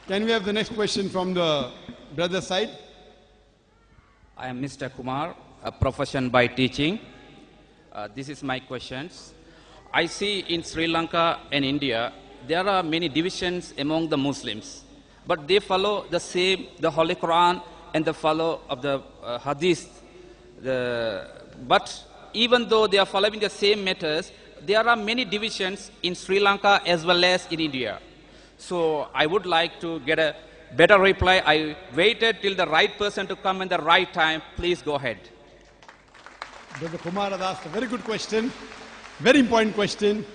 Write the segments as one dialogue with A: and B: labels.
A: Can we have the next question from the brother side?
B: I am Mr. Kumar, a profession by teaching. This is my questions. I see in Sri Lanka and India, there are many divisions among the Muslims, but they follow the same, the Holy Quran, and the follow of the Hadith. But even though they are following the same matters, there are many divisions in Sri Lanka as well as in India. So I would like to get a better reply. I waited till the right person to come in the right time. Please go ahead.
A: Brother Kumar has asked a very good question, very important question.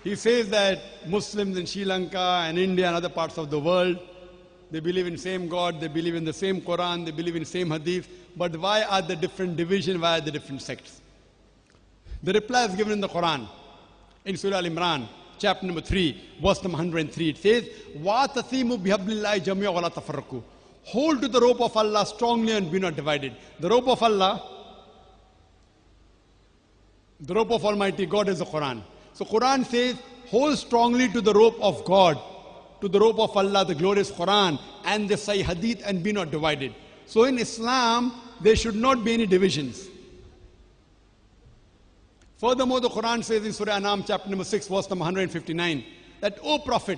A: He says that Muslims in Sri Lanka and India and other parts of the world, they believe in the same God, they believe in the same Quran, they believe in the same Hadith, but why are the different divisions, why are the different sects? The reply is given in the Quran, in Surah Al-Imran, chapter number 3, verse number 103. It says, وَاتَثِيمُوا بِحَبْلِ اللَّهِ جَمِيعًا وَلَا تَفَرَّقُوا. Hold to the rope of Allah strongly and be not divided. The rope of Allah, the rope of Almighty God is the Quran. So Quran says, hold strongly to the rope of God, to the rope of Allah, the glorious Quran, and the Sahih Hadith, and be not divided. So in Islam, there should not be any divisions. Furthermore, the Quran says in Surah Anam, chapter number 6, verse number 159, that, O Prophet,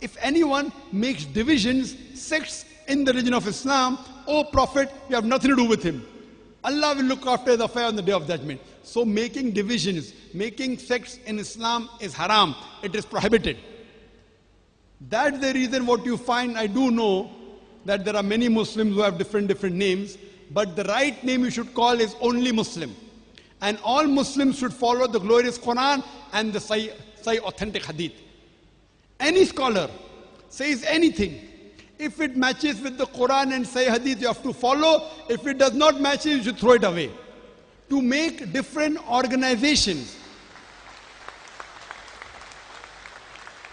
A: if anyone makes divisions, sects in the religion of Islam, O Prophet, you have nothing to do with him. Allah will look after the affair on the day of judgment. So making divisions, making sects in Islam is haram. It is prohibited. That's the reason what you find, I do know that there are many Muslims who have different names, but the right name you should call is only Muslim. And all Muslims should follow the glorious Quran and the Sahih authentic Hadith. Any scholar says anything, if it matches with the Quran and Sahih Hadith, you have to follow. If it does not match, you should throw it away. To make different organizations,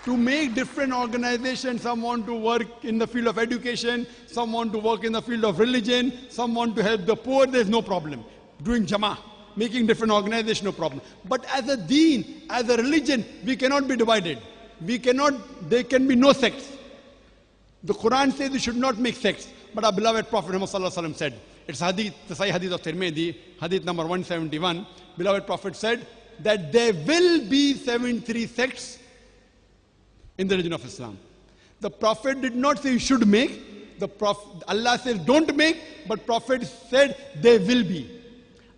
A: some want to work in the field of education, some want to work in the field of religion, some want to help the poor, there's no problem. Doing Jama'ah, making different organizations, no problem. But as a deen, as a religion, we cannot be divided. There can be no sects. The Quran says we should not make sects. But our beloved Prophet Muhammad said, it's Hadith, the Sahih Hadith of Tirmidhi, Hadith number 171. Beloved Prophet said that there will be 73 sects in the religion of Islam. The Prophet did not say you should make. Allah says don't make, but Prophet said there will be.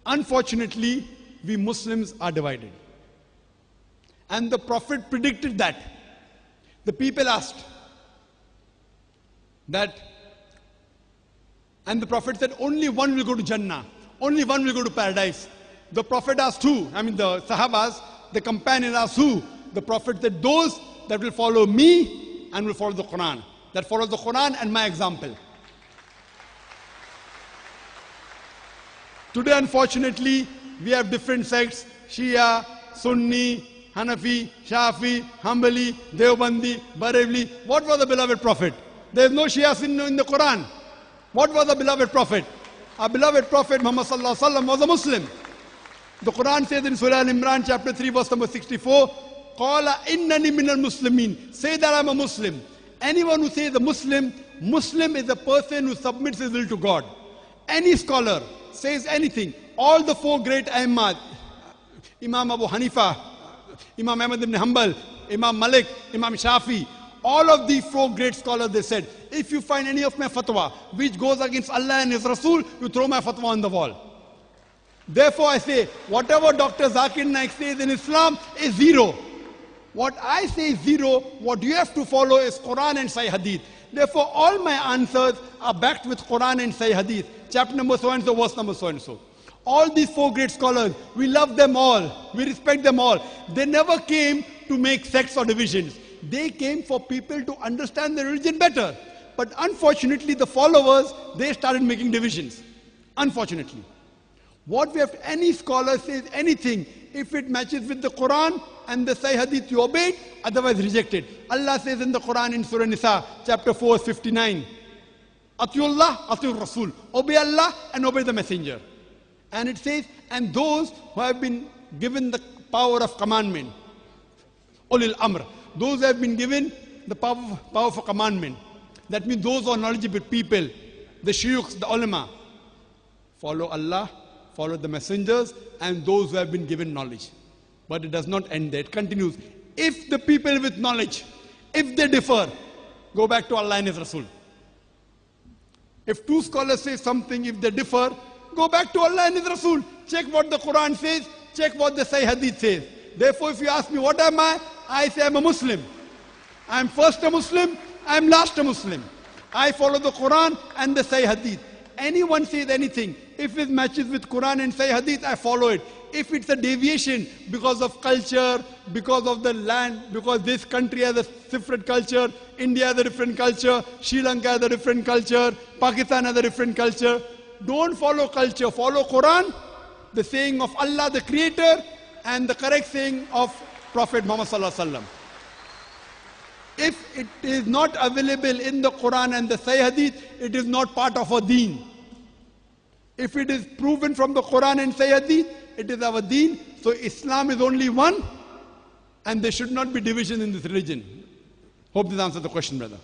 A: Unfortunately, we Muslims are divided. And the Prophet predicted that. The people asked that, and the Prophet said only one will go to Jannah, only one will go to paradise. The Prophet asked who? The Sahabas, the companions asked who? The Prophet said those that will follow me and will follow the Quran. That follows the Quran and my example. Today, unfortunately, we have different sects, Shia, Sunni, Hanafi, Shafi, Hanbali, Deobandi, Barelvi. What was the beloved Prophet? There is no Shia Sunni in the Quran. What was the beloved Prophet? Our beloved Prophet Muhammad sallallahu alaihi wasallam was a Muslim. The Quran says in Surah Al-Imran chapter 3 verse number 64, Qala innani minal muslimin. Say that I'm a Muslim. Anyone who says a Muslim is a person who submits his will to God. Any scholar says anything. All the four great A'immah, Imam Abu Hanifa, Imam Ahmad ibn Hanbal, Imam Malik, Imam Shafi, all of these four great scholars, they said, if you find any of my fatwa which goes against Allah and His Rasul, you throw my fatwa on the wall. Therefore I say, whatever Dr. Zakir Naik says in Islam is zero. What I say is zero. What you have to follow is Quran and Sahih Hadith. Therefore all my answers are backed with Quran and Sahih Hadith. Chapter number so and so, verse number so and so. All these four great scholars, we love them all. We respect them all. They never came to make sects or divisions. They came for people to understand the religion better. But unfortunately, the followers, they started making divisions. Unfortunately. What we have, any scholar says anything, if it matches with the Quran and the Sahih Hadith, you obey it, otherwise reject it. Allah says in the Quran in Surah Nisa, chapter 4, 59, Atiullah, Atiur Rasul. Obey Allah and obey the Messenger. And it says, and those who have been given the power of commandment, Ulil Amr, those who have been given the power for commandment. That means those who are knowledgeable people, the shuyukhs, the ulama, follow Allah, follow the messengers, and those who have been given knowledge. But it does not end there. It continues. If the people with knowledge, if they differ, go back to Allah and His Rasul. If two scholars say something, if they differ, go back to Allah and His Rasul. Check what the Quran says, check what the Sahih Hadith says. Therefore, if you ask me, what am I say I'm a Muslim. I'm first a Muslim, I'm last a Muslim. I follow the Quran and the Sahih Hadith. Anyone says anything, if it matches with Quran and Sahih Hadith, I follow it. If it's a deviation because of culture, because of the land, because this country has a different culture, India has a different culture, Sri Lanka has a different culture, Pakistan has a different culture, don't follow culture, follow Quran, the saying of Allah the Creator, and the correct saying of Prophet Muhammad Sallallahu Alaihi Wasallam. If it is not available in the Quran and the Sahih Hadith, it is not part of our deen. If it is proven from the Quran and Sahih Hadith, it is our deen. So Islam is only one, and there should not be division in this religion. Hope this answers the question, brother.